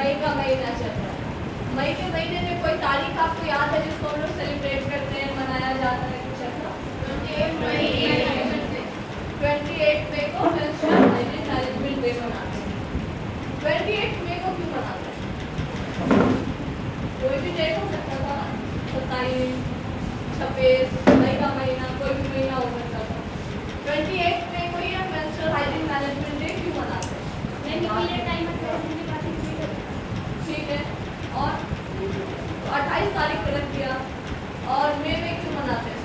मई का महीना चल रहा है। मई के महीने में कोई तारीख आपको याद है जिसको हम लोग सेलिब्रेट करते हैं, मनाया जाता है कुछ ऐसा? 28 मई को मेंस्ट्रुअल हाइजीन मैनेजमेंट डे मनाते हैं। 28 मई को क्यों मनाते हैं? कोई भी डेट हो सकता था, 27, 26, मई का महीना, कोई भी महीना हो सकता था। 28 मई को ही हम मेंस्ट्रुअल हाइजीन मैनेजमेंट डे क्यों मनाते हैं? ठीक है, और 28 तारीख को रख दिया। और मई में क्यों मनाते हैं?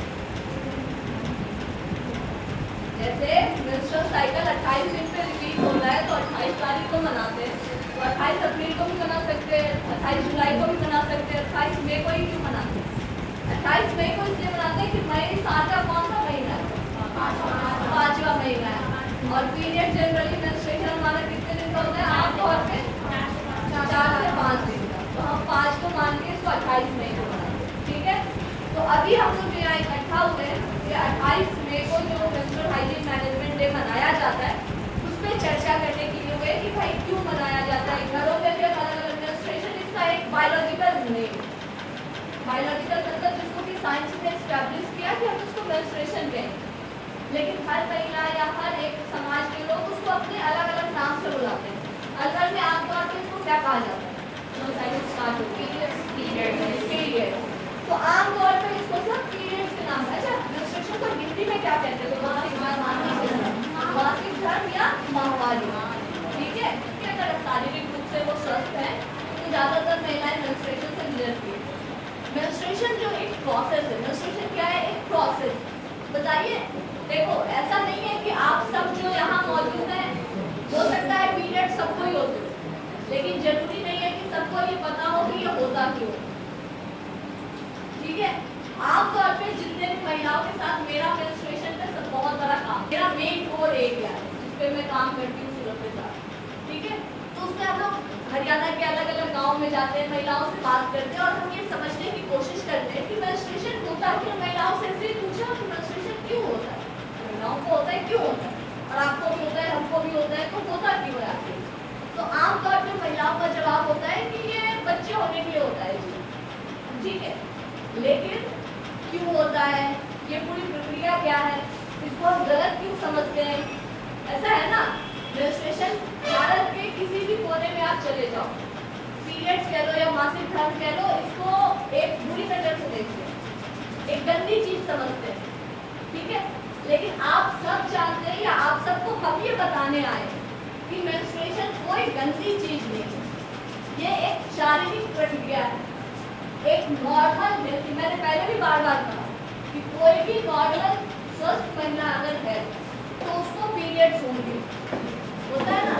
जैसे मेंस्ट्रुअल साइकिल 28 दिन पे रिपीट होता है तो 28 तारीख को मनाते हैं, तो 28 अप्रैल को भी मना सकते हैं, 28 जुलाई को भी मना सकते हैं, 28 मई को ही क्यों मनाते हैं? 28 मई को इसलिए मनाते हैं कि मई साल का कौन सा महीना है? 5वां महीना है। और पीरियड जनरली मेंस्ट्रुएशन हमारा कितने दिन का होता है? आमतौर पे 4 से 5 दिन का। तो हम 5 को मान के इसको 28 मई को मनाते हैं। ठीक है, तो अभी हम लोग यहाँ इकट्ठा हुए हैं कि 28 मई को जो मेंस्ट्रुअल हाइजीन मैनेजमेंट डे मनाया जाता है उस पर चर्चा करने के लिए हुए कि भाई क्यों मनाया जाता है। घरों में भी अलग अलग मेंस्ट्रुएशन, इसका एक बायोलॉजिकल नेम, बायोलॉजिकल मतलब जिसको कि साइंस ने एस्टैब्लिश किया कि हम उसको मेंस्ट्रुएशन कहें, लेकिन हर महिला या हर एक समाज के लोग उसको अपने अलग अलग नाम से बुलाते हैं। अलग में आमतौर पर इसको क्या कहा जाता है? पीरियड। तो आमतौर पर इसको सब पीरियड्स के नाम से। अच्छा, मेंस्ट्रुएशन को हिंदी में क्या कहते हैं? मासिक धर्म या माहवारी। ठीक है, अगर शारीरिक रूप से वो स्वस्थ है तो ज्यादातर महिलाएं मेंस्ट्रुएशन से गुजरती है। मेंस्ट्रुएशन जो एक प्रोसेस है, मेंस्ट्रुएशन क्या है? एक प्रोसेस। बताइए, देखो ऐसा नहीं है कि आप सब जो यहाँ मौजूद हैं, हो सकता है पीरियड सबको ही होते हो, लेकिन जरूरी नहीं है कि सबको ये पता हो कि ये होता क्यों। ठीक है, आमतौर पे जितने भी महिलाओं के साथ मेरा मेंस्ट्रुएशन का सब बहुत बड़ा काम, मेरा मेन कोर एरिया है जिस पे मैं काम करती हूँ सूरत के साथ। ठीक है, तो उसमें हम लोग हरियाणा के अलग अलग गाँव में जाते हैं, महिलाओं से बात करते हैं और हम ये समझने की कोशिश करते हैं कि मेंस्ट्रुएशन होता क्यों। महिलाओं से ऐसे ही पूछा कि मेंस्ट्रुएशन क्यों होता है? महिलाओं को होता है, क्यों होता है? और आपको भी होता है, हमको भी होता है, तो होता क्यों है आखिर? तो आमतौर पर महिलाओं का जवाब होता है कि ये बच्चे होने के लिए होता है जी। ठीक है, लेकिन क्यों होता है, ये पूरी प्रक्रिया क्या है, इसको हम गलत क्यों समझते हैं? ऐसा है ना, मेंस्ट्रुएशन भारत के किसी भी कोने में आप चले जाओ, पीरियड्स कह लो या मासिक धर्म कह लो, इसको एक बुरी नजर से देखते हैं, एक गंदी चीज समझते हैं। ठीक है, लेकिन आप सब जानते हैं या आप सबको हम ये बताने आए कि मेंस्ट्रुएशन कोई गंदी चीज नहीं है, ये एक शारीरिक प्रक्रिया है, एक नॉर्मल व्यक्ति, मैंने पहले भी बार बार कहा कि कोई भी नॉर्मल स्वस्थ महिला अगर है तो उसको पीरियड्स होंगे, होता है ना।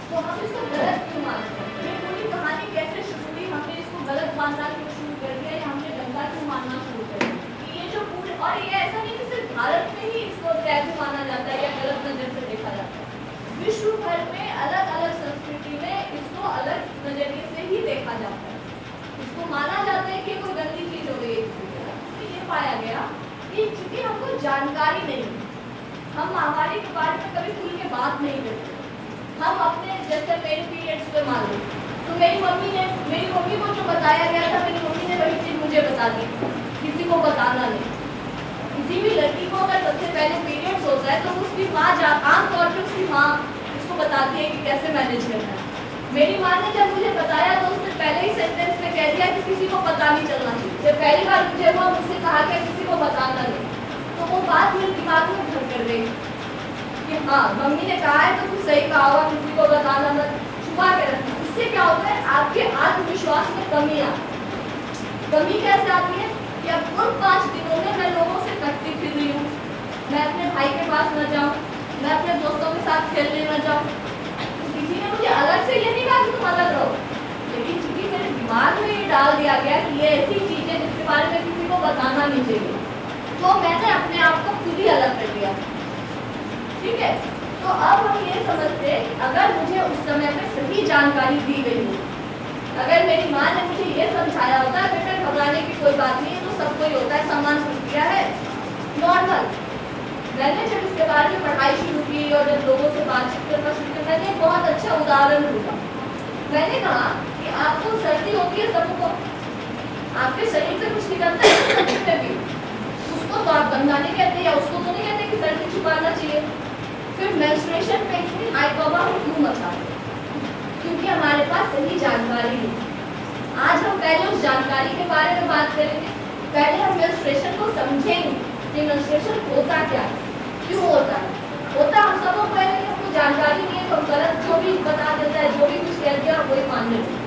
तो हम इसको गलत क्यों मानते हैं? ये पूरी कहानी कैसे शुरू हुई, हमने इसको गलत मानना क्यों शुरू कर दिया या हमने गंदा क्यों मानना शुरू कर दिया? ये जो पूरे, और ये ऐसा नहीं कि सिर्फ भारत में ही इसको टैबू माना जाता है या गलत नजर से देखा जाता है, विश्व भर में अलग अलग संस्कृति में इसको अलग नजरिए से ही देखा जाता है। इसको माना जाता है कि कोई गंदी चीज हो गई है। तो ये पाया गया कि चूंकि हमको जानकारी नहीं, हम महामारी के बारे में कभी खुल के बात नहीं करते, हम अपने जैसे मेरे पीरियड्स पे मान लो तो मेरी मम्मी को जो बताया गया था, मेरी मम्मी ने वही चीज मुझे बता दी, किसी को बताना नहीं। किसी भी लड़की को अगर सबसे पहले पीरियड्स होता है तो उसकी माँ आमतौर पर उसकी माँ उसको बताती है कि कैसे मैनेज करना है। मेरी माँ ने जब मुझे बताया तो उसने पहले ही सेंटेंस में कह दिया कि किसी को पता नहीं चलना चाहिए। जब पहली बार मुझे वो मुझसे कहा कि किसी को बताना नहीं, तो वो बात मेरे दिमाग में घर कर गई कि हाँ, मम्मी ने कहा है तो कुछ सही कहा होगा, किसी को बताना मत, छुपा के रखना। इससे क्या होता है, आपके आत्मविश्वास में कमी आती है। कमी कैसे आती है कि अब उन 5 दिनों में मैं लोगों से कटती फिर रही हूँ, मैं अपने भाई के पास न जाऊँ, मैं अपने दोस्तों के साथ खेलने न जाऊँ। किसी ने मुझे अलग से ये नहीं कहा कि तुम अलग रहो, लेकिन चूंकि मेरे दिमाग में ये डाल दिया गया कि ये ऐसी चीज है जिसके बारे में किसी को बताना नहीं चाहिए, तो मैंने अपने आप को खुद ही अलग कर दिया। ठीक है, तो अब हम ये समझते हैं अगर मुझे उस समय पे सही जानकारी दी गई हो, अगर मेरी माँ ने मुझे ये समझाया होता है बेटा घबराने की कोई बात नहीं है, तो सबको ही होता है, सामान्य प्रक्रिया है, नॉर्मल। मैंने जब इसके बारे में पढ़ाई शुरू की और जब लोगों से बातचीत करना शुरू की, मैंने बहुत अच्छा उदाहरण ढूंढा मैंने कहा कि आपको सर्दी होती है सबको, आपके शरीर से कुछ निकलता है सर्दी में भी, उसको तो आप गंदा नहीं कहते या उसको तो नहीं कहते कि सर्दी छुपाना चाहिए। फिर मेंस्ट्रुएशन पे इतनी हाई बाबा हम क्यों मचाते? क्योंकि हमारे पास सही जानकारी नहीं। आज हम पहले उस जानकारी के बारे में बात करेंगे। पहले हम मेंस्ट्रुएशन को समझेंगे कि मेंस्ट्रुएशन होता क्या है, क्यों होता है। होता हम सबको पहले हमको जानकारी नहीं है तो गलत जो भी बता देता है, जो भी कुछ कह दिया वही मान लेते हैं।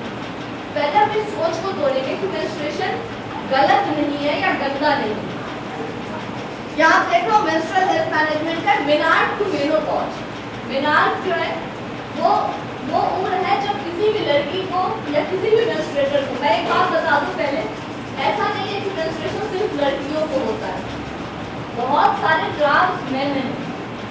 पहले हम इस सोच को तोड़ेंगे कि मेंस्ट्रुएशन गलत नहीं है या गंदा नहीं है। यहाँ आप देख लो मेंस्ट्रुअल हेल्थ मैनेजमेंट है मेनार्ड टू मेनोपॉज। मेनार्ड जो है वो उम्र है जब किसी भी लड़की को या किसी भी मेंस्ट्रुएटर को, मैं एक बात बता दूं पहले, ऐसा नहीं है कि मेंस्ट्रुएशन सिर्फ लड़कियों को होता है। बहुत सारे ट्रांस मेन हैं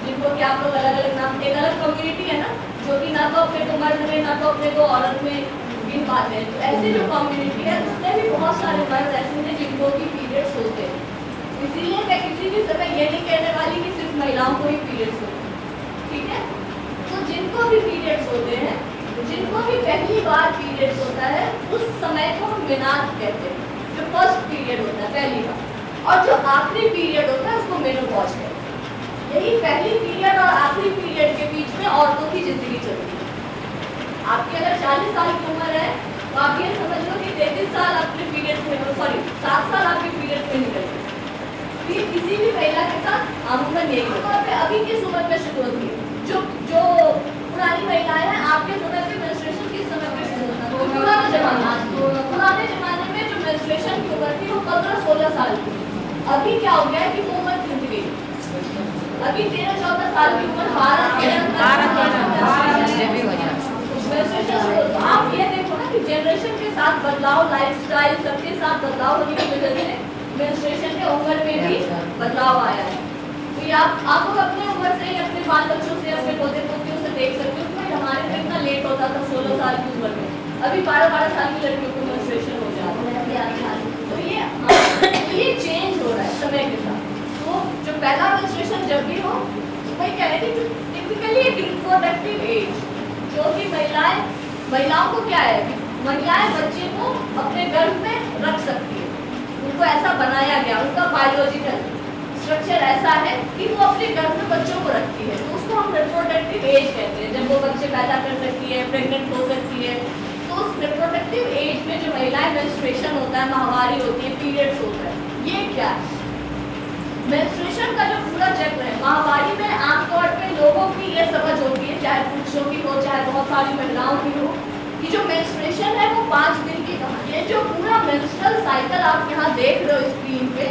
जिनको कि आप लोग अलग अलग नाम, एक अलग कम्युनिटी है ना जो कि ना तो अपने को मर्द में ना तो अपने को औरत में गिन पाते हैं। तो ऐसी जो कम्युनिटी है उसमें भी बहुत सारे मर्द ऐसे हैं जिनको की पीरियड्स होते हैं। इसीलिए मैं किसी भी समय ये नहीं कहने वाली कि सिर्फ महिलाओं को ही पीरियड्स होते हैं, ठीक है। तो जिनको भी पीरियड्स होते हैं, जिनको भी पहली बार पीरियड्स होता है, उस समय को हम मेनार्क कहते हैं, जो फर्स्ट पीरियड होता है पहली बार, और जो आखिरी पीरियड होता है उसको मेनोपॉज कहते हैं। यही पहली पीरियड और आखिरी पीरियड के बीच में औरतों की जिंदगी चलती है। आपकी अगर 40 साल की उम्र है तो आप ये समझ लो कि 33 साल अपने पीरियड्स में, सॉरी 7 साल आपके पीरियड्स में निकल गए। फिर किसी भी महिला के साथ अमूमन यही होता है। अभी किस उम्र में शुरू होती है? जो पुरानी महिलाएं हैं, आपके समय पे मेंस्ट्रुएशन किस समय पे शुरू होता है? पुराने जमाने में जो मेंस्ट्रुएशन की उम्र थी वो 15-16 साल की। अभी क्या हो गया है कि वो उम्र गिर गई। अभी 13-14 साल की उम्र 12 आप ये देखो ना कि जनरेशन के साथ बदलाव, लाइफस्टाइल सबके साथ बदलाव होने की वजह से मेंस्ट्रुएशन के उम्र में भी बदलाव आया है। तो ये आप लोग अपने उम्र से ही अपने बाल बच्चों से, अपने पोते पोतियों से देख सकते हो कि हमारे में इतना लेट होता था 16 साल की उम्र में, अभी 12-12 साल की लड़कियों को मेंस्ट्रुएशन हो जाता है। तो ये चेंज हो रहा है समय के साथ। तो जो पहला मेंस्ट्रुएशन जब भी हो, वही कह रहे थे कि टिपिकली एक रिप्रोडक्टिव एज, जो कि महिलाओं को क्या है कि महिलाएं बच्चे को अपने गर्भ में रख सकती है, उनको ऐसा बनाया गया, उनका बायोलॉजिकल स्ट्रक्चर ऐसा है कि वो अपने गर्भ में बच्चों को रखती है। तो उसको हम रिप्रोडक्टिव एज कहते हैं, जब वो बच्चे पैदा कर सकती है, प्रेग्नेंट हो सकती है। तो उस रिप्रोडक्टिव एज में जो महिलाएं मेंस्ट्रुएशन होता है, माहवारी होती है, पीरियड्स होता है, ये क्या है? मेंस्ट्रुएशन का जो पूरा चक्र है, माहवारी में आमतौर पे लोगों की ये समझ होती है, चाहे पुरुषों की हो चाहे बहुत सारी महिलाओं की हो, कि जो मेंस्ट्रुएशन है वो 5 दिन की कहानी है। जो पूरा मेंस्ट्रुअल साइकिल आप यहाँ देख रहे हो स्क्रीन पे,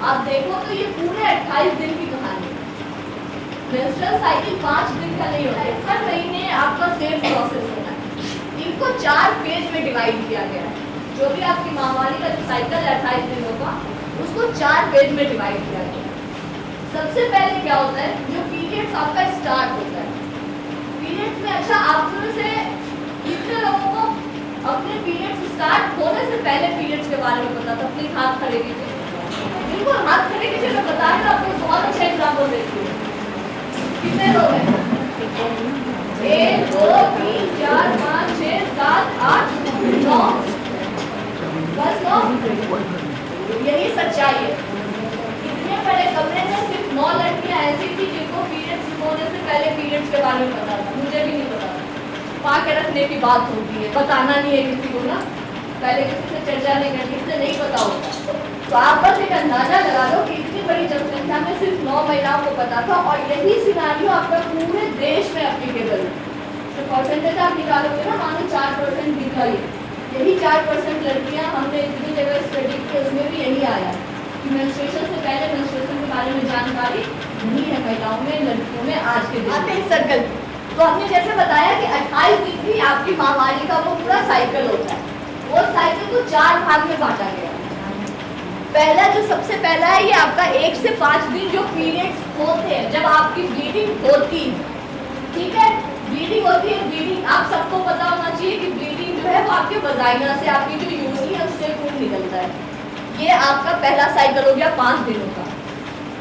आप देखो तो ये पूरे 28 दिन की कहानी है। मेंस्ट्रुअल साइकिल 5 दिन का नहीं होता है, हर महीने आपका सेम प्रोसेस होता है। इनको 4 फेज में डिवाइड किया गया है। जो भी आपकी माहवारी का जो साइकिल है 28 दिनों का, उसको 4 फेज में डिवाइड किया गया है। सबसे पहले क्या होता है, जो पीरियड्स आपका स्टार्ट होता है, पीरियड्स में, अच्छा आप में से कितने लोगों को अपने पीरियड्स स्टार्ट होने से पहले पीरियड्स के बारे में पता था? अपने हाथ खड़े कीजिए, बिल्कुल हाथ खड़े कीजिए, मैं बता रही हूँ आपको बहुत अच्छा एग्जाम्पल देती हूँ। कितने लोग हैं? 1 2 3 4 5 6 7 8 9, बस 9। यही सच्चाई है। इतने बड़े कमरे में सिर्फ 9 लड़कियां ऐसी थी जिनको पीरियड्स होने से पहले पीरियड्स के बारे में पता था। मुझे भी नहीं पता था। पा के रखने की बात होती है, बताना नहीं है किसी को ना, पहले किसी से चर्चा नहीं करनी, इससे नहीं पता होता। तो आप बस एक अंदाजा लगा लो कि इतनी बड़ी जनसंख्या में सिर्फ 9 महिलाओं को पता था, और यही सिनारियो आपका पूरे देश में एप्लीकेबल है। तो परसेंटेज आप निकालोगे ना, मानो 4% निकल, यही 4% लड़कियां, हमने जितनी जगह स्टडी की उसमें भी यही आया कि मेंस्ट्रुएशन से पहले मेंस्ट्रुएशन के बारे में जानकारी नहीं है महिलाओं में, लड़कियों में। आज के दिन आते हैं सर्कल, तो हमने जैसे बताया कि 28 दिन की आपकी माहवारी का वो पूरा साइकिल होता है। वो साइकिल को 4 भाग में बांटा गया। पहला जो सबसे पहला है, ये आपका 1 से 5 दिन जो पीरियड्स होते हैं, जब आपकी ब्लीडिंग होती है, ठीक है, ब्लीडिंग होती है। ब्लीडिंग आप सबको पता होना चाहिए कि ब्लीडिंग जो है वो आपके वजाइना से, आपकी जो यूरी है उससे खून निकलता है। ये आपका पहला साइकिल हो गया 5 दिनों का।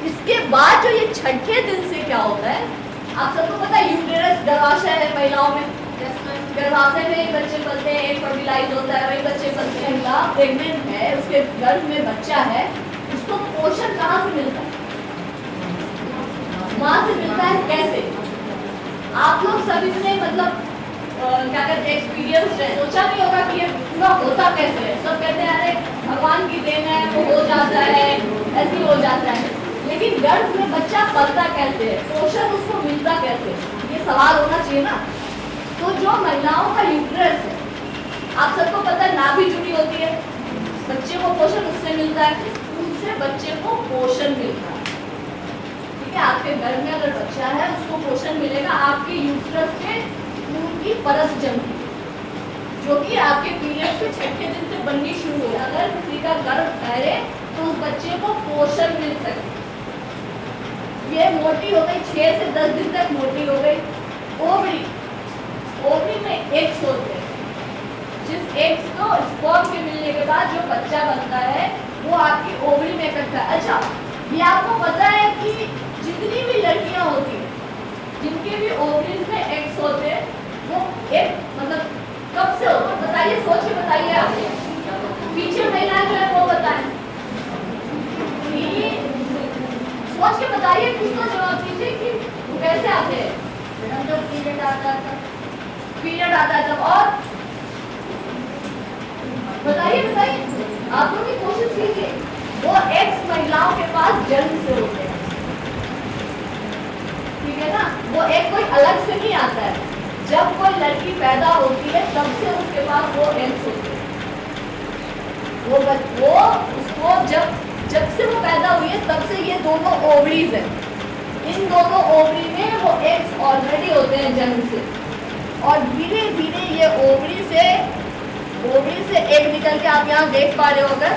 इसके बाद जो ये छठे दिन से क्या होता है, आप सबको पता है यूटेरस गर्भाशय है महिलाओं में, गर्भाशय में एक बच्चे पलते हैं, एक फर्टिलाइज होता है, वही बच्चे पलते हैं। महिला प्रेग्नेंट है, उसके गर्भ में बच्चा है, उसको पोषण कहाँ से मिलता है? माँ से मिलता है। कैसे? आप लोग सभी ने मतलब क्या कहते हैं, एक्सपीरियंस है, सोचा नहीं होगा कि ये पूरा होता कैसे है। सब कहते हैं अरे भगवान की देन है, वो हो जाता है, ऐसे ही हो जाता है। लेकिन गर्भ में बच्चा पलता कैसे है, पोषण उसको मिलता कैसे, ये सवाल होना चाहिए ना। तो जो महिलाओं का यूट्रस है, आप सबको पता है नाभि जुड़ी होती है, बच्चे को पोषण उससे मिलता है, उससे बच्चे को पोषण मिलता है। ठीक है, आपके गर्भ में अगर बच्चा है उसको पोषण मिलेगा आपके यूट्रस के खून की परत जमी, जो कि आपके पीरियड्स के 6ठे दिन से बननी शुरू हो। अगर किसी का गर्भ ठहरे तो उस बच्चे को पोषण मिल सके। ये मोटी हो गई, 6 से 10 दिन तक मोटी हो गई। ओवरी में एग्स होते हैं, जिस एग्स को स्पर्म के मिलने के बाद जो बच्चा बनता है वो आपकी ओवरी में इकट्ठा है। अच्छा, ये आपको पता है कि जितनी भी लड़कियां होती हैं जिनके भी ओवरीज में एग्स होते हैं, वो एक मतलब कब से होता है बताइए, सोच के बताइए। आप पीछे महिलाएं जो है वो बताएं, सोच के बताइए, कुछ तो जवाब दीजिए कि वो कैसे आते हैं। जब पीरियड आता है तब। और बताइए आप लोग की कोशिश कीजिए। वो एक्स महिलाओं के पास जन्म से होते हैं, ठीक है ना। वो एक कोई अलग से नहीं आता है। जब कोई लड़की पैदा होती है तब से उसके पास वो एग्स होते हैं। वो उसको जब से वो पैदा हुई है तब से ये दोनों ओवरीज है, इन दोनों ओवरी में वो एग्स ऑलरेडी होते हैं जन्म से। और धीरे धीरे ये ओवरी से एग निकल के, आप यहाँ देख पा रहे हो, अगर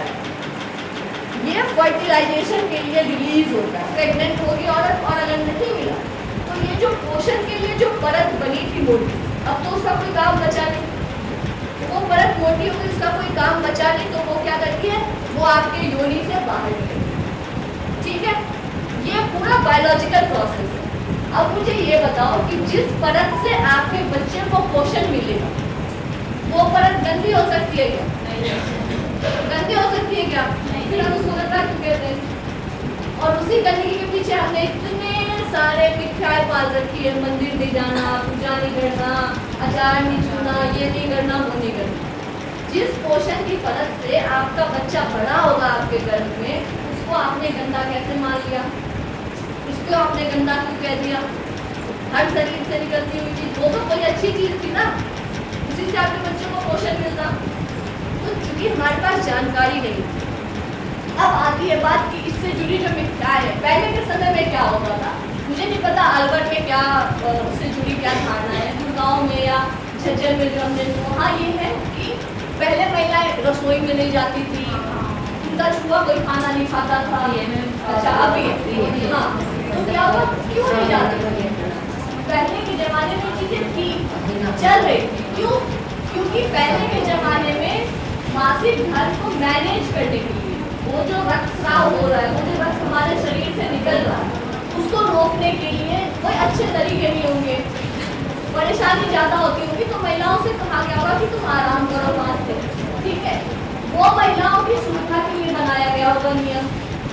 ये फर्टिलाइजेशन के लिए रिलीज होता है। प्रेग्नेंट होगी औरत और अगर नहीं मिला तो ये जो पोषण के लिए जो परत बनी थी मोटी, अब तो उसका कोई काम बचा नहीं। तो वो परत मोटी हो गई, उसका कोई काम बचा नहीं, तो वो क्या करती है, वो आपके योनि से बाहर निकलती। ठीक है, ये पूरा बायोलॉजिकल प्रोसेस है। अब मुझे ये बताओ कि जिस परत से आपके बच्चे को पोषण मिलेगा वो परत गंदी हो सकती है क्या? नहीं। गंदी हो सकती है क्या? नहीं। फिर हम उसको गंदा क्यों कहते हैं? और उसी गंदगी के पीछे हमने इतने सारे मिथ्याएं पाल रखी है। मंदिर नहीं जाना, पूजा नहीं करना, अचार नहीं छूना, ये नहीं करना, वो नहीं करना। जिस पोषण की परत से आपका बच्चा बड़ा होगा आपके गर्भ में, उसको आपने गंदा कैसे मान लिया? उसको आपने गंदा क्यों कह दिया? हर शरीर से निकलती हुई चीज, वो तो कोई अच्छी चीज थी ना, उसी से आपके बच्चों को पोषण मिलता। तो चूंकि हमारे पास जानकारी नहीं, अब आती है बात कि इससे जुड़ी जो मिथ्याएं है। पहले के समय में क्या होता था मुझे नहीं पता, अलवर में क्या उससे जुड़ी क्या धारणा है, गुड़गांव में या झज्जर में जो हमने, वहाँ ये है कि पहले महिलाएं रसोई में नहीं जाती थी, उनका छुआ कोई खाना नहीं खाता था। अच्छा, अभी हाँ, तो क्या हुआ, क्यों नहीं जाती थी? पहले के जमाने में चीजें थी, चल रही थी। क्यों? क्योंकि पहले के जमाने में मासिक धर्म को मैनेज करने के लिए, वो जो रक्तस्राव हो रहा है, वो जो रक्त हमारे शरीर से निकल रहा है, उसको रोकने के लिए कोई अच्छे तरीके नहीं होंगे, परेशानी ज्यादा होती होगी, तो महिलाओं से कहा गया होगा कि तुम आराम करो वहां से। ठीक है, वो महिलाओं की सुरक्षा के लिए बनाया गया होगा नियम।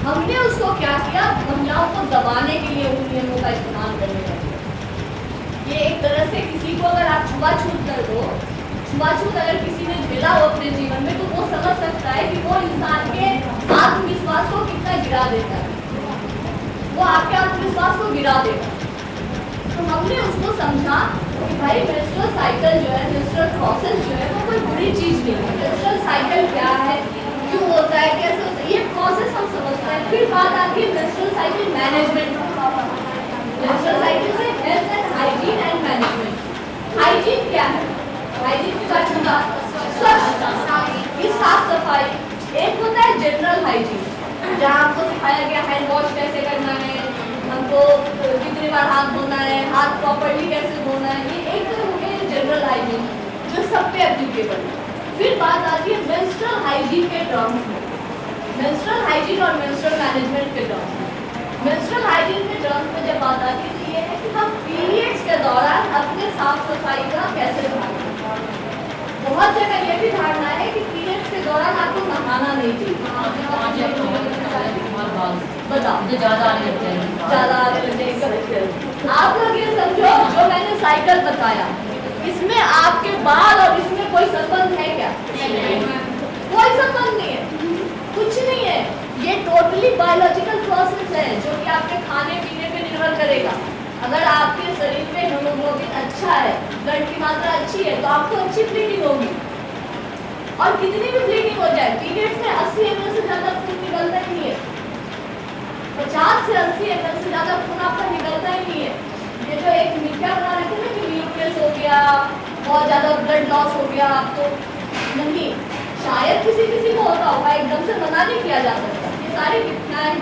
हमने उसको क्या किया, महिलाओं को दबाने के लिए उन नियमों का इस्तेमाल करने लगे। ये एक तरह से किसी को अगर आप छुआछूत कर दो, छुआछूत अगर किसी ने झेला हो अपने जीवन में, तो वो समझ सकता है कि वो इंसान के आत्मविश्वास को कितना गिरा देता है, वो आपके आत्मविश्वास को गिरा देगा। तो हमने उसको समझा कि भाई मेंस्ट्रुअल साइकिल जो है, मेंस्ट्रुअल प्रोसेस जो है, वो कोई बुरी चीज नहीं है। मेंस्ट्रुअल साइकिल क्या है, क्यों होता है, कैसे होता है, ये प्रोसेस हम समझते हैं। फिर बात आती है menstrual cycle management. Menstrual cycle से health and hygiene and management. Hygiene क्या है? हाइजीन की बात होगा स्वच्छता की साफ सफाई। एक होता है जनरल हाइजीन, जहाँ आपको सिखाया गया हैंड वॉश कैसे करना है, हमको कितनी बार हाथ धोना है, हाथ प्रॉपर्ली कैसे धोना है। ये एक तो हो गया जनरल हाइजीन जो सब पे एप्लीकेबल है। फिर बात आती है मेंस्ट्रुअल हाइजीन के टर्म्स में, मेंस्ट्रुअल हाइजीन और मेंस्ट्रुअल मैनेजमेंट के टर्म्स में। मेंस्ट्रुअल हाइजीन के टर्म्स में जब बात आती है तो ये है कि हम पीरियड्स के दौरान अपने साफ सफाई का कैसे ध्यान रखें। बहुत जगह ये भी धारणा है कि पीरियड्स के दौरान आपको नहाना नहीं चाहिए। बताओ, ज्यादा आने लगते हैं, ज्यादा आने लगते। आप लोग ये समझो, जो मैंने साइकिल बताया इसमें आपके बाल और इसमें कोई संबंध है क्या? कोई संबंध नहीं है, कुछ नहीं है। ये टोटली बायोलॉजिकल प्रोसेस है जो कि आपके खाने पीने पे निर्भर करेगा। अगर आपके शरीर में हीमोग्लोबिन अच्छा है, ब्लड की मात्रा अच्छी है, तो आपको अच्छी ब्लीडिंग होगी। और कितनी भी ब्लीडिंग हो जाए, पीरियड्स में 80 ml से ज्यादा खून निकलता ही नहीं है। 50 से 80 ml से ज्यादा खून आपका निकलता ही नहीं है। ये जो एक मिथ्या बना रहे थे ना कि ल्यूकेस हो गया, बहुत ज्यादा ब्लड लॉस हो गया आपको, नहीं, शायद किसी किसी को होता होगा, एकदम से मना नहीं किया जा सकता। ये सारी मिथ्याएं।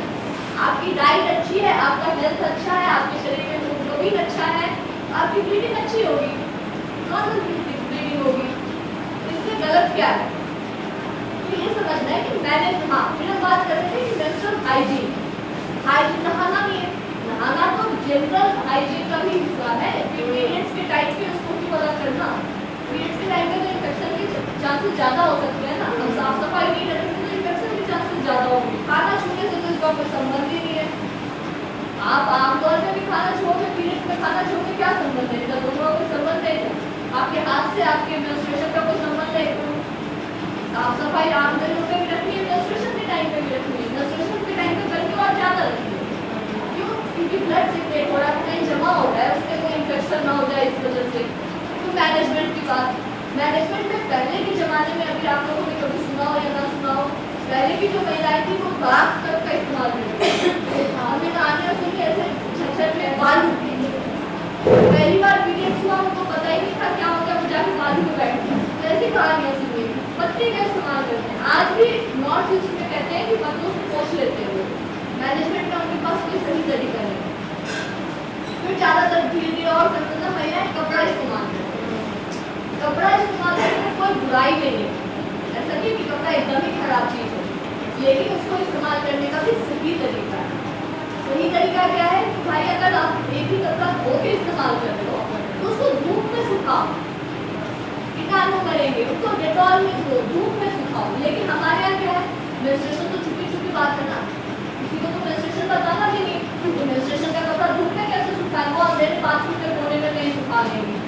आपकी डाइट अच्छी है, आपका हेल्थ अच्छा है, आपके शरीर में हीमोग्लोबिन अच्छा है, आपकी ब्लीडिंग अच्छी होगी, नॉर्मल ब्लीडिंग होगी। इसमें गलत क्या है? तो ये समझना है कि मैंने, हाँ, फिर हम बात करते थे कि मेंस्ट्रुअल हाइजीन। हाइजीन नहाना नहीं है, नहाना तो जनरल हाइजीन का भी हिस्सा है। पीरियड्स के टाइम पे उसको भी पता करना, पीरियड्स के टाइम पे तो इन्फेक्शन के चांसेस ज़्यादा हो सकते हैं ना। हम साफ सफाई नहीं रखेंगे तो इन्फेक्शन के चांसेस ज़्यादा होंगे। खाना छूने से तो इसका कोई संबंध ही नहीं है। आप आमतौर पर भी खाना छोड़े, पीरियड्स में खाना छोड़े, क्या संबंध है? इनका दोनों का कोई संबंध है? आपके हाथ से आपके मेंस्ट्रुएशन का कोई संबंध है? साफ सफाई आम दिनों में भी रखनी है, मेंस्ट्रुएशन के टाइम पे भी रखनी है। मेंस्ट्रुएशन के टाइम पे बल्कि और ज़्यादा रखनी है। क्यों? क्योंकि ब्लड सर्कुलेट हो रहा है, कहीं जमा हो रहा है, उसके कोई इन्फेक्शन ना हो जाए इस वजह से। तो मैनेजमेंट की बात, मैनेजमेंट में पहले के ज़माने में, अभी आप लोगों ने कभी सुना हो या ना सुना हो, पहले की जो महिलाएं थी वो बाथ टब का इस्तेमाल करती थी। हमें कहानियाँ सुनी ऐसे छत में बालू, पहली बार पीरियड्स हुआ उनको पता ही नहीं था क्या होता है, वो जाके बालू में बैठती। तो ऐसी कहानियाँ सुनी। पत्ते का इस्तेमाल करते हैं। आज भी नॉर्थ ईस्ट में कहते हैं कि पत्तों से पोष लेते हैं वो। मैनेजमेंट का उनके पास कोई सही तरीका नहीं। फिर ज़्यादातर धीरे धीरे और संबंध महिलाएं कपड़ा इस्तेमाल करते हैं। कपड़ा इस्तेमाल करने में कोई बुराई नहीं है, ऐसा नहीं कि कपड़ा एकदम ही खराब चीज़ है, लेकिन उसको इस्तेमाल करने का भी सही तरीका है। सही तरीका क्या है कि भाई अगर आप एक ही कपड़ा धो के इस्तेमाल कर रहे हो तो उसको धूप में सुखाओ, कीटाणु मरेंगे, उसको डेटॉल में धो, धूप में सुखाओ। लेकिन हमारे यहाँ क्या है, मेंस्ट्रुएशन तो छुपी छुपी बात है ना, किसी को तो मेंस्ट्रुएशन बताना भी नहीं, तो मेंस्ट्रुएशन का कपड़ा धूप में कैसे सुखाएं? वो अंधेरे बाथरूम के कोने में नहीं सुखा लेंगे।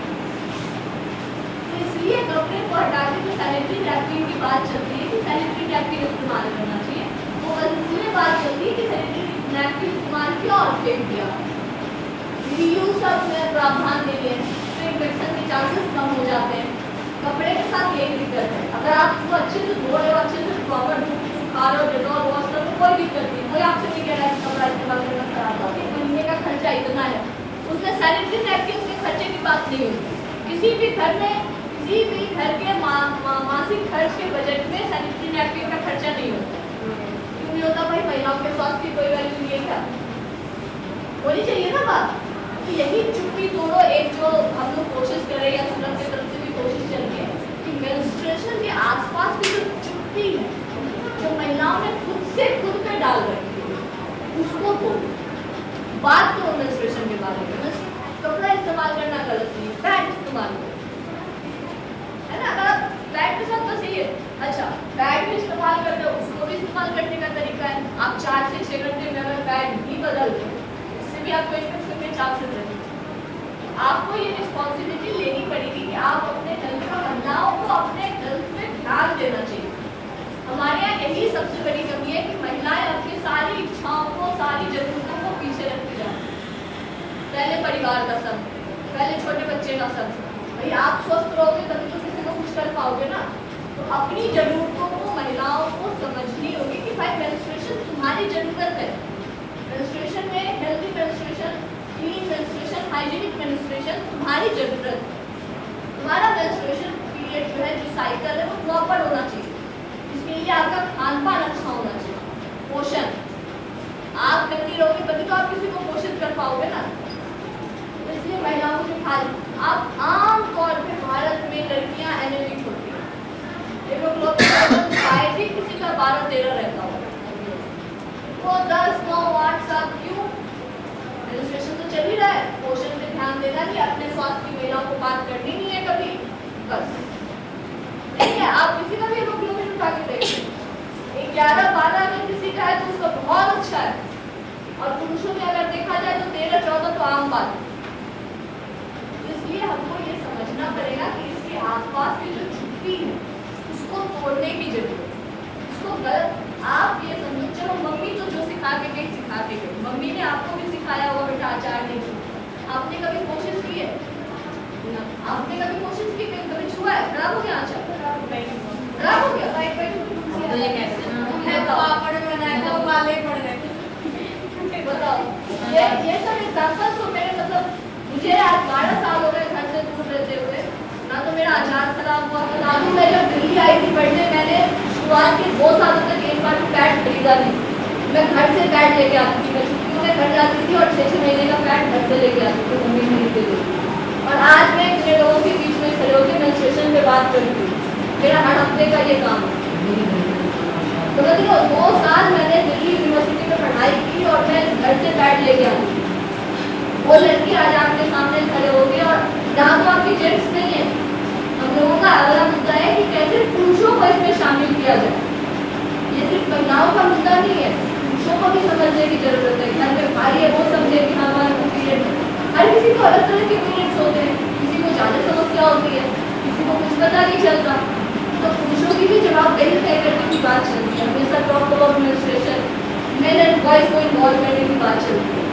इसलिए कपड़े को हटा के जो सैनिटरी नैपकिन की बात चलती है कि सैनिटरी नैपकिन इस्तेमाल करना चाहिए, वो बस इसलिए बात चलती है कि सैनिटरी नैपकिन इस्तेमाल किया और फेंक दिया। रीयूज का प्रावधान दे दिए तो इन्फेक्शन के चांसेस कम हो जाते हैं। कपड़े के साथ यही दिक्कत है, अगर आप उसको अच्छे से धो रहे हो, अच्छे से प्रॉपर धूप में सुखा रहे हो, डेटॉल वॉश कर रहे हो, कोई दिक्कत नहीं। कोई आपसे नहीं कह रहा है कि कपड़ा इस्तेमाल करना खराब हो, एक महीने का खर्चा इतना है, उसमें सैनिटरी नैपकिन के खर्चे की बात नहीं होती। किसी भी घर में, किसी भी घर के मासिक खर्च के बजट में सैनिटरी नैपकिन का खर्चा नहीं होता। क्यों नहीं होता भाई? महिलाओं के स्वास्थ्य की कोई वैल्यू नहीं है क्या? होनी चाहिए ना बात। तो यही चुप्पी तोड़ो एक जो हम लोग कोशिश कर रहे हैं, या सूरत की तरफ से भी कोशिश चल रही है कि मेंस्ट्रुएशन के आसपास की जो चुप्पी है, जो महिलाओं ने खुद से खुद पे डाल रखी है, उसको तोड़ो। बात करो मेंस्ट्रुएशन के बारे में। कपड़ा इस्तेमाल करना गलत नहीं, पैड इस्तेमाल करो, है ना? अगर आप पैड के साथ तो सही है। अच्छा, पैड भी इस्तेमाल करते हो, उसको भी इस्तेमाल करने का तरीका है। आप 4 से 6 घंटे में अगर पैड भी बदल दो, इससे भी आपको इन्फेक्शन के चांसेस रहेंगे। आपको ये रिस्पॉन्सिबिलिटी लेनी पड़ेगी कि आप अपने हेल्थ का, महिलाओं को अपने हेल्थ पे ध्यान देना चाहिए। हमारे यहाँ यही सबसे बड़ी कमी है कि महिलाएं अपनी सारी इच्छाओं को, सारी जरूरतों को पीछे रखती जाती हैं। पहले परिवार का सब, पहले छोटे बच्चे का सब। भाई आप स्वस्थ रहोगे तभी तो किसी को कुछ कर पाओगे ना। तो अपनी जरूरतों को महिलाओं को समझनी होगी कि भाई मेंस्ट्रुएशन तुम्हारी जरूरत है। मेंस्ट्रुएशन में healthy menstruation, clean menstruation, hygienic menstruation तुम्हारी जरूरत है। तुम्हारा मेंस्ट्रुएशन पीरियड जो है, जो साइकिल है, वो प्रॉपर होना चाहिए। इसके लिए आपका खान पान अच्छा होना चाहिए, पोषण। आप गंदी रहोगे तभी तो आप किसी को पोषित कर पाओगे ना। तो इसलिए महिलाओं को खाली, आप आम तौर पे भारत में लड़कियां एनेमिक होती हैं। देखो लोग शायद ही किसी का 12-13 रहता हो, वो 10, 9, 8, 7 क्यों? मेंस्ट्रुएशन तो चल ही रहा है, पोषण पे ध्यान देना नहीं, अपने स्वास्थ्य की महिलाओं को बात करनी नहीं है कभी, बस नहीं है। आप किसी का भी हेमोग्लोबिन उठा के देखिए, 11-12 अगर किसी का है तो उसका बहुत अच्छा है, और पुरुषों में अगर देखा जाए तो 13-14 तो आम बात है। इसलिए हमको ये समझना पड़ेगा कि इसके आसपास की जो छुट्टी है उसको तोड़ने की जरूरत है, उसको गलत आप ये समझो। चलो मम्मी तो जो सिखा के गई सिखा के गई, मम्मी ने आपको भी सिखाया होगा बेटा अचार नहीं छूना, आपने कभी कोशिश की है ना? आपने कभी कोशिश की, कभी छुआ है? खराब हो गया अचार, खराब हो गया, तो ये कहते हैं ना पापड़ बनाए तो वाले पड़ गए। बताओ, ये सब एग्जांपल्स तो मेरे मतलब मुझे आज 12 साल हो गए घर से दूर रहते हुए, ना तो मेरा अचार खराब हुआ। लालू मैं जब दिल्ली आई थी पढ़ने, मैंने शुरुआत के 2 सालों तक एक बार भी पैड खरीदा नहीं। मैं घर से पैड लेके आती थी, मैं छुट्टियों में घर जाती थी और 6-6 महीने का पैड घर से लेके आती थी, मम्मी खरीद के देती। और आज मैं इतने लोगों के बीच में खड़े होकर मेंस्ट्रुएशन पे बात करती हूँ, मेरा हर हफ्ते का ये काम है। तो मैं 2 साल मैंने दिल्ली यूनिवर्सिटी में पढ़ाई की और मैं घर से पैड लेके आई। वो लड़की आज आपके सामने खड़े हो गए, और यहाँ तो आपकी जेंट्स नहीं है, हम लोगों का अगला मुद्दा है कि कैसे पुरुषों को इसमें शामिल किया जाए। ये सिर्फ महिलाओं का मुद्दा नहीं है, पुरुषों को भी समझने की जरूरत है। घर में भाई है वो समझे कि हमारे को पीरियड है, हर किसी को अलग तरह के पीरियड्स होते हैं, किसी को ज़्यादा समस्या होती है, किसी को कुछ पता नहीं चलता। तो पुरुषों की भी जवाबदेही तय करने की बात चलती है, हमेशा talk about menstruation, main and boys को इन्वॉल्व करने की बात चलती है।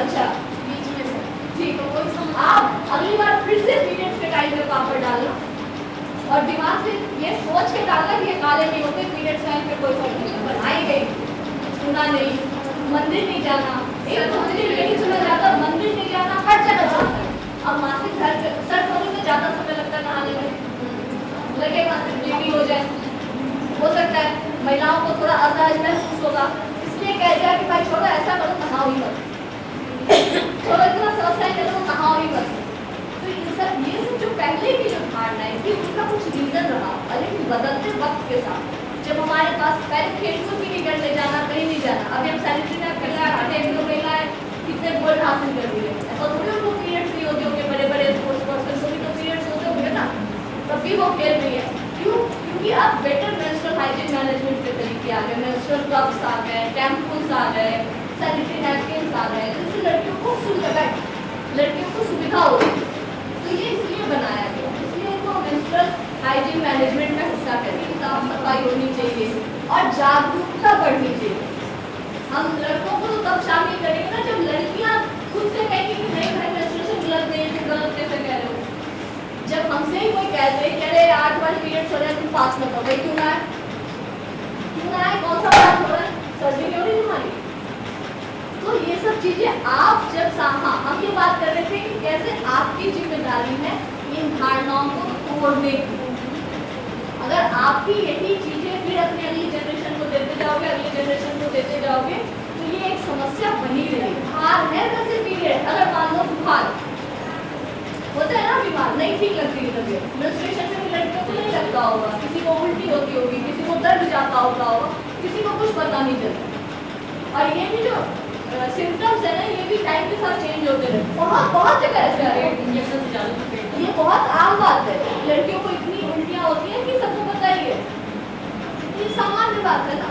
अच्छा बीच में से ठीक है, कोई आप अगली बार फिर से पीरियड्स के टाइम में पापड़ डालना, और दिमाग से ये सोच के डालना कि ये काले नहीं होते, पीरियड्स टाइम पे कोई फर्क नहीं पड़ता। आई गई, सुना नहीं, मंदिर नहीं जाना, एक तो मंदिर नहीं सुना जाता, मंदिर नहीं जाना हर जगह चलता है। अब मासिक धर्म सर होने में ज़्यादा समय लगता है नहाने में, लगेगा लेटी हो जाए, हो सकता है महिलाओं को थोड़ा असहज महसूस होगा, इसलिए कह दिया कि भाई छोड़ो ऐसा करो नहाओ ही मत, छोड़ो इतना समस्या करो नहाओ ही मत। तो ये सब जो पहले की जो धारणा है कि उनका कुछ रीजन रहा, लेकिन बदलते वक्त के साथ जब हमारे पास पहले खेल कूद भी नहीं करने जाना, कहीं नहीं जाना, अभी हम सैनिटरी नैप करना है, एक लोग महिला है कितने गोल्ड हासिल कर रही है, ऐसा थोड़ी उनको पीरियड्स नहीं होते होंगे, बड़े बड़े स्पोर्ट्स पर्सन को भी तो पीरियड्स होते होंगे ना, तब भी वो खेल रही है। क्यों? क्योंकि अब बेटर मेंस्ट्रुअल हाइजीन मैनेजमेंट के तरीके आ गए, मेंस्ट्रुअल कप्स आ गए, टैम्पून्स आ गए, सैनिटरी नैपकिन्स आ गए, जिससे लड़कियों को सुविधा, लड़कियों को सुविधा हो रही है। तो ये इसलिए बनाया गया, इसलिए उनको मेंस्ट्रुअल हाइजीन मैनेजमेंट में हिस्सा करें, साफ सफाई होनी चाहिए और जागरूकता बढ़नी चाहिए। हम लड़कों को तो तब शामिल करेंगे ना जब लड़कियां खुद से कहेंगी कि नहीं भाई मेंस्ट्रुएशन गलत नहीं है, तुम गलत कैसे कह रहे हो। जब हमसे ही कोई कहते हैं कि अरे 8 बार पीरियड्स हो रहे हैं, तुम पास मत हो, भाई क्यों ना है, क्यों ना है, कौन सा पास हो रहा है, सर्दी क्यों नहीं तुम्हारी। तो ये सब चीजें आप जब हाँ हम ये बात कर रहे थे कि कैसे आपकी जिम्मेदारी है इन धारणाओं को तोड़ने की। अगर आपकी यही चीजें फिर अपनी अगली जनरेशन को देते जाओगे, अगली जनरेशन को देते जाओगे, तो ये एक समस्या बनी रहेगी। बुखार है वैसे पीरियड, अगर मान लो बुखार होता है ना, बीमार नहीं ठीक लगती है तबीयत, मेंस्ट्रुएशन में भी लड़कियों को नहीं लगता होगा, किसी को उल्टी होती होगी, किसी को दर्द जाता होगा, किसी को कुछ पता नहीं चलता। और ये भी जो सिम्टम्स है ना, ये भी टाइम के साथ चेंज होते रहते, बहुत जगह ऐसे आ रहे हैं, ये बहुत आम बात है। लड़कियों को इतनी उल्टियाँ होती हैं कि सबको पता ही है, ये सामान्य बात है ना।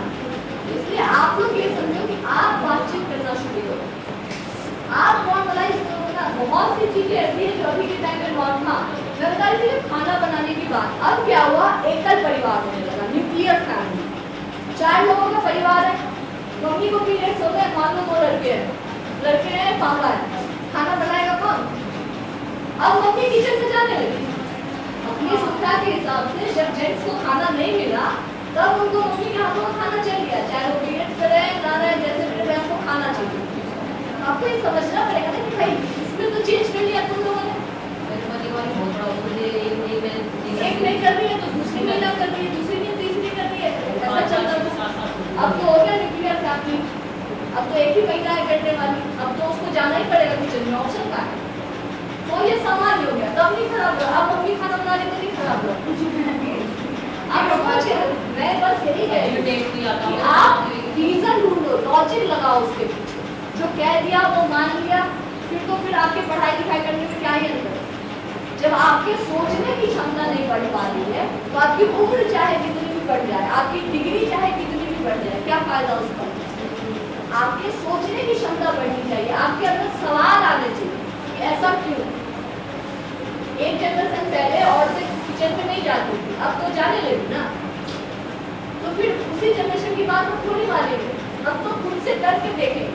इसलिए आप लोग ये समझो कि आप बातचीत करना शुरू करो, आप नॉर्मलाइज करो ना। बहुत सी चीजें ऐसी है जो अभी के टाइम में नॉर्मल था। मैं बता रही थी खाना बनाने की बात, अब क्या हुआ, एकल परिवार होने लगा, न्यूक्लियर फैमिली, 4 लोगों का परिवार है, मम्मी को पीरियड्स हो गए, मान लो 2 लड़के हैं, पापा है, खाना बनाएगा कौन। अब मम्मी किचन में जाने लगी अपनी सुविधा के हिसाब से। जब जेंट्स को खाना नहीं मिला तब उनको मम्मी के हाथों में खाना चल गया, चाहे वो पीरियड्स पे रहे ना रहे, जैसे मेरे बहन को खाना चाहिए। आपको ये समझना पड़ेगा ना कि भाई इसमें तो चेंज कर लिया तुम लोगों ने, एक नहीं कर रही है तो दूसरी महिला कर रही है, दूसरी नहीं तीसरी कर रही है, ऐसा चलता। अब तो हो गया न्यूक्लियर फैमिली, अब तो एक ही महिला है करने वाली, अब तो उसको जाना ही पड़ेगा किचन में, ऑप्शन का है। तो ये सामान्य हो गया, तब नहीं खराब हुआ, अब मम्मी खाना बनाने को नहीं खराब हुआ। आप सोचिए, मैं बस यही कह आप रीजन ढूंढो, लॉजिक लगाओ उसके पीछे, जो कह दिया वो मान लिया, फिर तो फिर आपके पढ़ाई लिखाई करने में क्या ही अंतर। जब आपके सोचने की क्षमता नहीं बढ़ पा रही है तो आपकी उम्र चाहे कितनी भी बढ़ जाए, आपकी डिग्री चाहे कितनी भी बढ़ जाए, क्या फायदा उसका? आपके सोचने की क्षमता बढ़नी चाहिए, आपके अंदर सवाल आने चाहिए कि ऐसा क्यों? एक जनरेशन पहले औरतें किचन में नहीं जाती थी, अब तो जाने लगी ना, तो फिर उसी जनरेशन की बात हम थोड़ी मानेंगे। हम तो खुद से करके देखेंगे,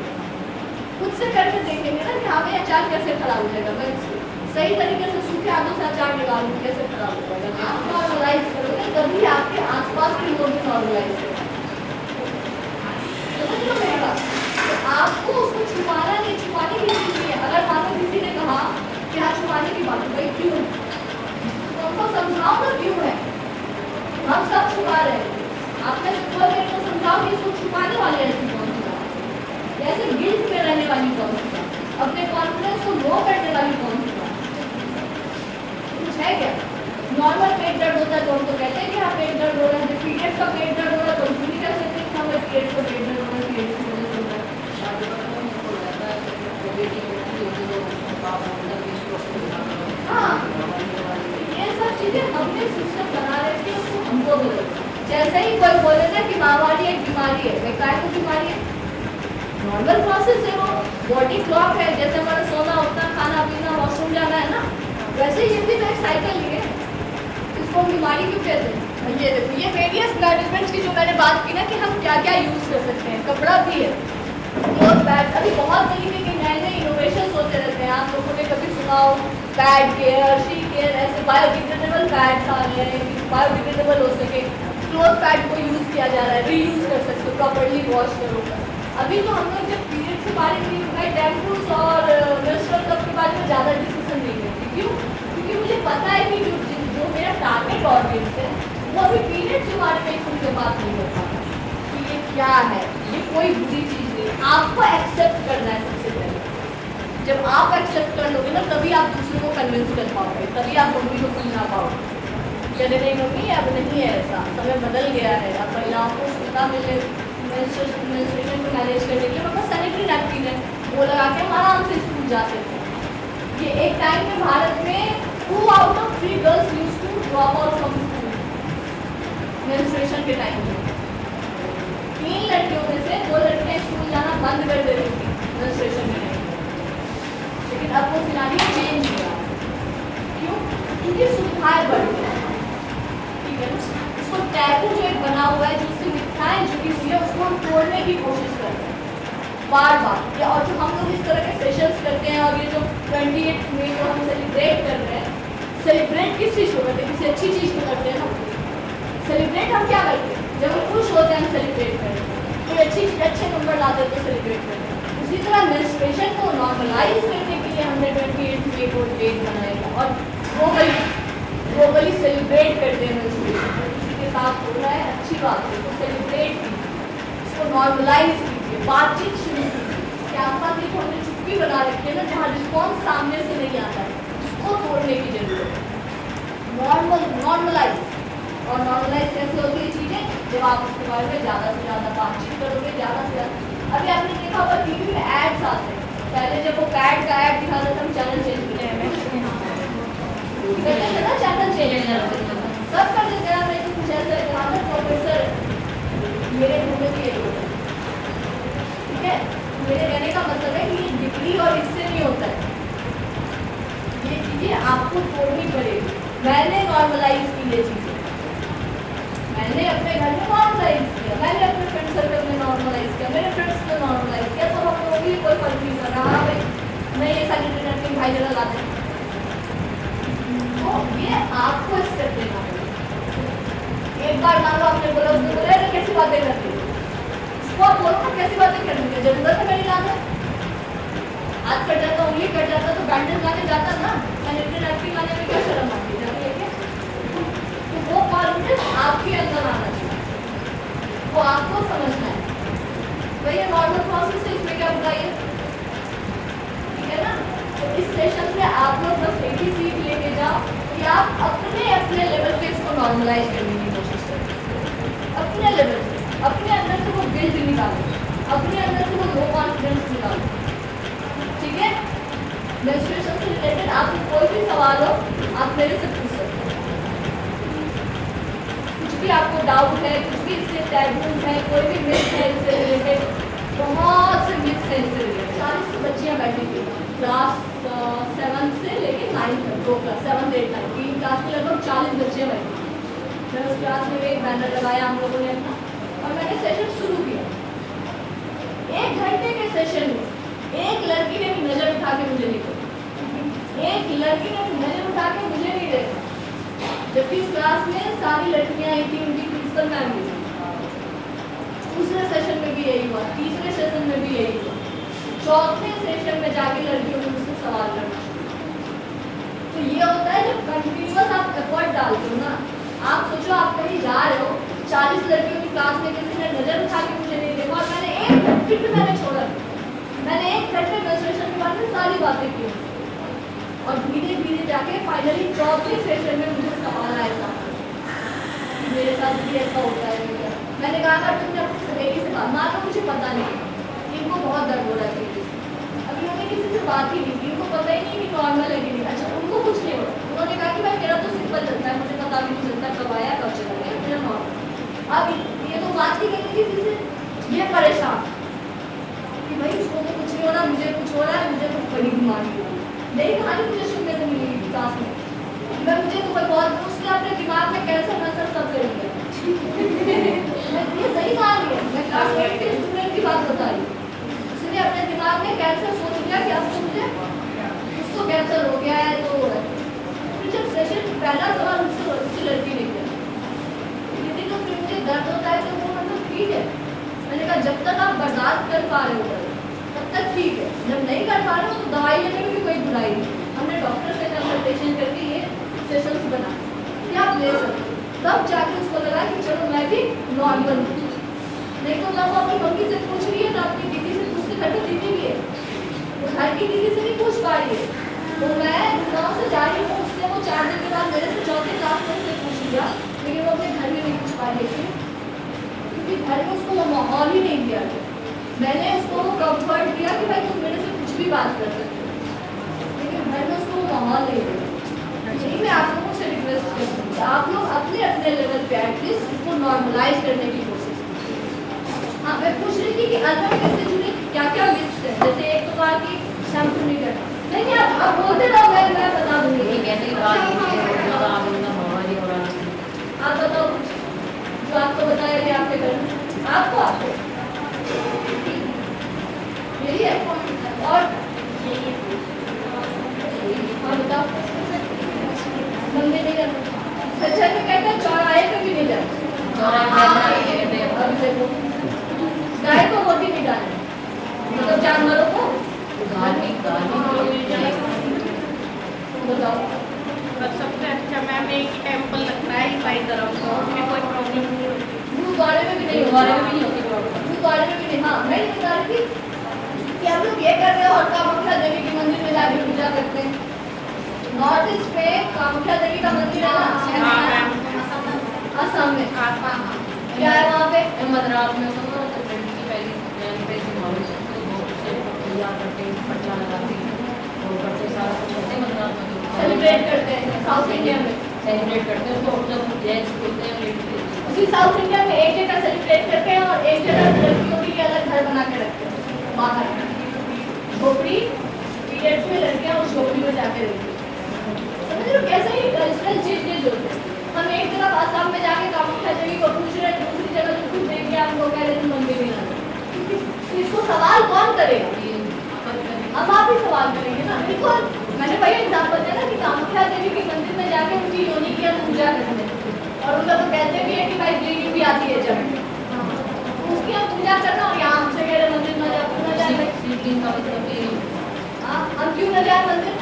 खुद से करके देखेंगे ना कि हमें अचार कैसे खराब हो जाएगा, मैं सही तरीके से सूखे आलू से अचार निकालूं, कैसे खराब हो जाएगा। आप नॉर्मलाइज करोगे तभी आपके आसपास के लोग भी नॉर्मलाइज करेंगे। समझ लो मेरी बात। तो आपको उसको छुपाना नहीं, छुपाने की चीज नहीं है। अगर मान लो किसी ने कहा कि हाँ छुपाने की बात है, भाई क्यों, तो उनको समझाओ ना क्यों है। हम सब छुपा रहे हैं, आपने को समझाओ कि इसको छुपाने वाले ऐसी कौन सी बात, ऐसे गिल्ट में रहने वाली कौन सी बात, अपने कॉन्फिडेंस को लो करने वाली कौन सी बात कुछ है क्या? नॉर्मल पेट दर्द होता है तो हम तो कहते हैं कि हाँ पेट दर्द हो रहा है, जब पीरियड्स का पेट दर्द हो रहा है तो हम नहीं कह सकते कि हमें पीरियड्स का पेट दर्द हो रहा है, पीरियड्स की वजह से हो रहा है। हाँ, ये सब चीजें हमने सिस्टम बना रखी है, उसको हमको बोले। जैसे ही कोई बोले ना कि माहवारी एक बीमारी है, मैं काय को बीमारी है, नॉर्मल प्रोसेस है, वो बॉडी क्लॉक है, जैसे हमारा सोना उठना खाना पीना वॉशरूम जाना है ना, वैसे ये भी तो एक साइकिल ही है, इसको बीमारी क्यों कहते हैं? ये देखो ये वेरियस मैनेजमेंट्स की जो मैंने बात की ना कि हम क्या क्या यूज कर सकते हैं, कपड़ा भी है, क्लोथ बैग्स, अभी बहुत तरीके के नए नए इनोवेशन होते रहते हैं। आप लोगों ने कभी सुना हो पैड केयर, शी केयर, ऐसे बायोडिग्रेडेबल पैड्स आ रहे हैं, बायोडिग्रेडेबल हो सके, क्लोथ पैड को यूज किया जा रहा है, रीयूज कर सकते हो, प्रॉपर्ली वॉश करो। अभी तो हम लोग जब पीरियड के बारे में भाई टैम्पूस और मेंस्ट्रुअल कप के बारे में ज़्यादा डिस्कशन नहीं करती, क्यों? क्योंकि मुझे पता है कि जो मेरा टारगेट ऑडियंस है वो अभी पीरियड्स के बारे में खुल के बात नहीं कर पाता कि ये क्या है, ये कोई बुरी चीज़ नहीं, आपको एक्सेप्ट करना है सबसे पहले। जब आप एक्सेप्ट कर लोगे ना तभी आप दूसरे को कन्विंस कर पाओगे, तभी आप मम्मी को समझा पाओगे। कहने नहीं मम्मी अब नहीं है ऐसा, समय बदल गया है, अब महिलाओं को सुविधा मिले मेंस्ट्रुएशन को मैनेज करने के लिए मतलब सैनिटरी नैपकिन है वो लगा के हम आराम से स्कूल जा सकते हैं। ये एक टाइम में भारत में 2 out of 3 girls used to drop out from school menstruation के टाइम में। 3 लड़कियों में से 2 लड़कियां स्कूल जाना बंद कर दे रही थी मेंस्ट्रुएशन के टाइम में, लेकिन अब वो सिनारियो चेंज हुआ। क्यों? क्योंकि सुविधाएं बढ़ गई, ठीक है ना। इसको टैबू जो एक बना हुआ है, जो उससे मिथ्याएं जुड़ी हुई है, उसको हम तोड़ने की कोशिश करते हैं बार बार। या और जो हम लोग इस तरह के सेशंस करते हैं और ये जो 28 मई को हम सेलिब्रेट कर रहे हैं, सेलिब्रेट किस चीज़ को करते हैं? किसी अच्छी चीज़ को करते हैं ना। सेलिब्रेट हम क्या करते हैं? जब हम खुश होते हैं हम सेलिब्रेट करते हैं, कोई अच्छी अच्छे नंबर लाते हैं तो सेलिब्रेट करते हैं। उसी तरह मेंस्ट्रुएशन को नॉर्मलाइज करने के लिए हमने 28 मई को डेट बनाया और ग्लोबली सेलिब्रेट करते हैं मेंस्ट्रुएशन। साथ हो रहा है अच्छी बात है, तो सेलिब्रेट कीजिए, इसको नॉर्मलाइज कीजिए, बातचीत शुरू कीजिए। क्या आसपास एक हमने चुप्पी बना रखी है ना जहाँ रिस्पॉन्स सामने से नहीं आता है, उसको तोड़ने की जरूरत है। नॉर्मलाइज। और नॉर्मलाइज कैसे होती है चीज़ें? जब आप उसके बारे में ज़्यादा से ज़्यादा बातचीत करोगे, ज़्यादा से ज़्यादा। अभी आपने देखा होगा टीवी में एड्स आते हैं, पहले जब वो पैड का एड दिखाता था हम चैनल चेंज करते हैं ना, चैनल चेंज सब कर देते हैं। कुछ ऐसा कहा था प्रोफेसर मेरे घूमने की, ठीक है, मेरे कहने का मतलब है कि डिग्री और इससे नहीं होता है, ये चीज़ें आपको तोड़नी पड़ेगी। मैंने नॉर्मलाइज की ये चीज़ें, मैंने अपने घर में नॉर्मलाइज किया, मैंने अपने फ्रेंड सर्कल में नॉर्मलाइज किया, मेरे फ्रेंड्स ने नॉर्मलाइज किया, तो हम लोग भी कोई फर्क नहीं कर रहा भाई मैं ये सैनिटरी नैपकिन भाई जगह लाते हैं। तो ये आपको स्टेप लेना है। एक बार मान लो आपने बोला, उसने बोला अरे कैसी बातें करती है, उसको आप बोलो ना कैसी बातें करने की जरूरत है मेरी लाने, हाथ कट जाता, उंगली कट जाता तो बैंडेज लाने जाता ना, सैनिटरी नैपकिन लाने में क्या शर्म आती है जाती है? तो वो कॉन्फिडेंस आपके अंदर आना चाहिए, वो आपको समझना है। तो ये नॉर्मल प्रोसेस है, इसमें क्या बुराई है, ठीक है ना। तो इस सेशन से आप लोग बस एक ही सीख लेके जाओ कि आप अपने लेवल पे इसको नॉर्मलाइज करने की कोशिश करें, अपने लेवल पे, अपने अंदर से वो गिल्ट निकालो, अपने अंदर से वो लो कॉन्फिडेंस निकालो, ठीक है। मेंस्ट्रुएशन से रिलेटेड आपको कोई भी सवाल हो आप मेरे से पूछ सकते हैं। कुछ भी आपको डाउट है, कुछ भी इससे टैबू है, कोई भी मिथ है इससे रिलेटेड, बहुत से मिथ है इससे रिलेटेड। 40 बच्चियाँ बैठी थी क्लास 7 से लेके 9 तक, 2 क्लास 7, 8, 9 3 क्लास में लगभग 40 बच्चियाँ बैठी थी। मैंने उस क्लास में एक बैनर लगाया हम लोगों ने अपना, और मैंने सेशन शुरू किया। 1 घंटे के सेशन में एक लड़की ने भी नज़र उठा के मुझे नहीं देखा, एक लड़की ने भी नज़र उठा के मुझे नहीं देखा, जबकि इस क्लास में सारी लड़कियां आई थी, उनकी प्रिंसिपल मैम भी थी। दूसरे सेशन में भी यही हुआ, तीसरे सेशन में भी यही हुआ, चौथे सेशन में जाके लड़कियों ने मुझसे सवाल करना शुरू किया। तो ये होता है जब कंटिन्यूअस आप एफर्ट डालते हो ना, आप सोचो आप कहीं जा रहे हो, 40 लड़कियों की क्लास में किसी ने नज़र उठा के मुझे नहीं देखा, और मैंने एक फिर भी मैंने छोड़ा, मैंने 1 घंटे मेंस्ट्रुएशन के बारे में सारी बातें की, और धीरे धीरे जाके फाइनली चौथे सेशन में मुझे सवाल आया था कि मेरे साथ भी ऐसा होता है क्या। मैंने कहा था तुमने अपनी सहेली से बात, मान लो मुझे पता नहीं, इनको बहुत दर्द हो रहा है, अभी उन्होंने किसी से बात ही नहीं की, इनको पता ही नहीं कि नॉर्मल है कि नहीं। अच्छा उनको कुछ नहीं हो, उन्होंने कहा कि भाई मेरा तो सिंपल चलता है, मुझे पता भी नहीं चलता कब आया कब चला गया, मेरा नॉर्मल। अब ये तो बात ही नहीं किसी से, ये परेशान कि भाई उसको तो कुछ नहीं हो रहा, मुझे कुछ हो रहा है, मुझे कुछ बड़ी बीमारी हो रही है। मेरी कहानी मुझे सुनने को मिली क्लास में, मुझे तो कोई बहुत, उसने अपने दिमाग में कैंसर वैंसर सब कर लिया। ये सही कहानी है, मैं क्लास में के स्टूडेंट की बात बता रही हूँ। उसने अपने दिमाग में कैंसर सोच लिया कि अब तो मुझे उसको कैंसर हो गया है, तो फिर जब सेशन पहला सवाल उससे लड़की ने किया, दीदी तो फिर मुझे दर्द होता है तो वो मतलब ठीक है। मैंने कहा जब तक आप बर्दाश्त कर पा रहे हो तब तक ठीक है, जब नहीं कर पा रहे हो तो दवाई लेने में भी कोई बुराई नहीं। हमने डॉक्टर से कंसल्टेशन करके ये सेशंस बना कि आप ले सकते हो, तब जाके उसको लगा कि चलो मैं भी नॉर्मल हूँ। नहीं तो ना वो अपनी मम्मी से पूछ रही है ना अपनी दीदी से, पूछते घर में दीदी भी है, वो घर की दीदी से नहीं पूछ पा रही है। तो मैं गाँव से जा रही हूँ, उससे वो 4 दिन के बाद मेरे से चौथे क्लास में से पूछ लिया, लेकिन वो अपने घर में नहीं पूछ पा रही थी क्योंकि घर में उसको वो माहौल ही नहीं दिया गया। मैंने उसको वो कम्फर्ट दिया कि भाई तुम मेरे से कुछ भी बात कर सकते हो, लेकिन घर में उसको वो माहौल नहीं दिया। यही मैं आप लोगों से रिक्वेस्ट करती हूँ, आप लोग अपने अपने लेवल पे एटलीस्ट इसको नॉर्मलाइज करने की कोशिश कीजिए। हाँ मैं पूछ रही थी कि अल्बम से जुड़े क्या क्या मिथ्स हैं, जैसे एक तो कहा कि शैम्पू नहीं करना, नहीं आप बोलते रहो, मैं बता दूंगी। आप बताओ कुछ जो आपको बताया गया आपके घर में, आपको यही है और हाँ बताओ। मंदिर नहीं जाना, अच्छा में कहते हैं चौराहे पे भी नहीं जाना, गाय को रोटी नहीं डालनी, मतलब जानवरों को बताओ। सबसे अच्छा मैम एक टेम्पल लगता है ईसाई धर्म का, उसमें कोई प्रॉब्लम नहीं होती। गुरुद्वारे में भी नहीं, गुरुद्वारे में भी नहीं होती प्रॉब्लम, गुरुद्वारे में भी नहीं। हाँ मैं ये बता रही थी कि हम लोग ये कर रहे हैं और कामाख्या देवी के मंदिर में जाके पूजा करते हैं। नॉर्थ ईस्ट में कामाख्या देवी का मंदिर है ना, असम में क्या है वहाँ पे, मद्रास में तो लड़की की पहली पैसे मालूम से पूजा करते हैं, पर्चा लगाते हैं और करते सारा कुछ करते हैं। मद्रास में सेलिब्रेट करते हैं, साउथ इंडिया में सेलिब्रेट करते हैं उसको, जब जेंट्स बोलते हैं लेडीज उसी साउथ इंडिया में एक जगह सेलिब्रेट करते हैं और एक जगह लड़कियों के लिए अलग घर बना के रखते हैं बाहर, झोपड़ी पीरियड्स में लड़कियां उस झोपड़ी में जाके रहती हैं। समझ रहे हो कैसे ये कल्चरल चेंजेस होते हैं। हम एक तरफ आसाम में जाके कामाख्या देवी को पूछ रहे हैं, दूसरी जगह जो कुछ देख लिया हम लोग कह रहे थे मंदिर नहीं आना। इसको सवाल कौन करेगा, हम आप ही सवाल करेंगे ना। देखो मैंने वही एग्जाम्पल दिया ना कि कामाख्या देवी के मंदिर में जाके उनकी योनि की हम पूजा करते हैं और उनका तो कहते भी है कि भाई ब्लीडिंग भी आती है जब, उसकी हम पूजा करना और यहाँ हमसे कह रहे मंदिर न जाए, न जाए हम क्यों न जाए मंदिर।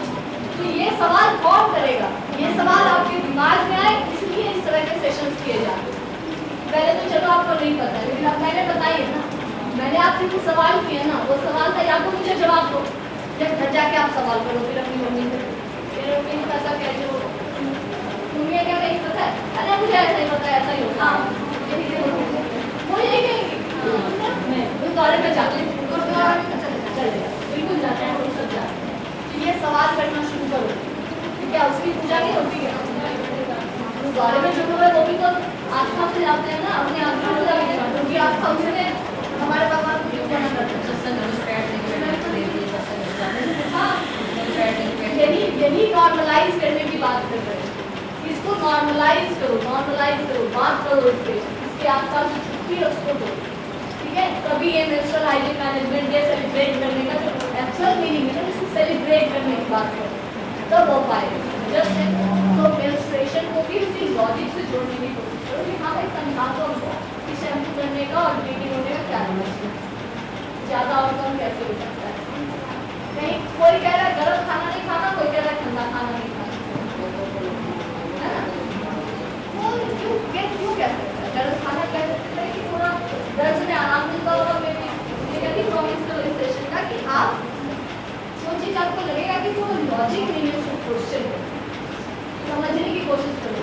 तो ये सवाल कौन करेगा, ये सवाल आपके दिमाग में आए, इसलिए इस तरह के सेशंस किए जाते हैं। पहले तो चलो आपको नहीं पता, लेकिन अब मैंने बताई है ना, मैंने आपसे जो सवाल किए ना वो सवाल था, या तो मुझे जवाब दो, जब घर जाके आप सवाल करो फिर अपनी मम्मी से, फिर मम्मी ऐसा कहते हो तुम्हें क्या नहीं पता है, अरे मुझे ऐसा ही पता है, ऐसा ही होता वो यही कहेंगे गुरुद्वारे में जाते हैं, गुरुद्वारे में चलेगा बिल्कुल जाते हैं, सब जाते हैं। ये सवाल करना शुरू करो, क्योंकि क्या उसकी पूजा नहीं होती है? गुरुद्वारे में जो लोग है वो भी तो आस्था से जाते हैं ना, अपनी आस्था से जाते हैं, क्योंकि आस्था उसने हमारे भगवान को क्यों मना करते हैं? सत्संग में स्ट्रेट देती है सत्संग में जाने में हाँ, स्ट्रेट यही नॉर्मलाइज करने की बात कर रहे हैं। इसको नॉर्मलाइज करो, बात करो इसके आसपास जो छुट्टी है उसको दो, ठीक है? तभी ये menstrual hygiene management day celebrate करने का जो एक्चुअल मीनिंग है ना, इसको सेलिब्रेट करने की बात करो, तब हो पाएगा। जस्ट तो मेंस्ट्रुएशन को भी उसी लॉजिक से जोड़ने की कोशिश करो कि हाँ भाई समझा दो हमको कि शैम्पू करने का और ब्लीडिंग होने का क्या रिलेशन है, ज़्यादा और कम कैसे हो सकता है? कहीं कोई कह रहा है गर्म खाना नहीं खाना, कोई कह रहा है ठंडा खाना नहीं खाना, है ना? वो क्यों कह सकता है? गर्म खाना कह सकते हैं कि थोड़ा दर्द में आराम मिलता होगा, मैं भी कहती प्रॉमिस करो इस सेशन का कि आप जो चीज़ आपको लगेगा कि वो लॉजिक नहीं है उसको क्वेश्चन समझने की कोशिश करो।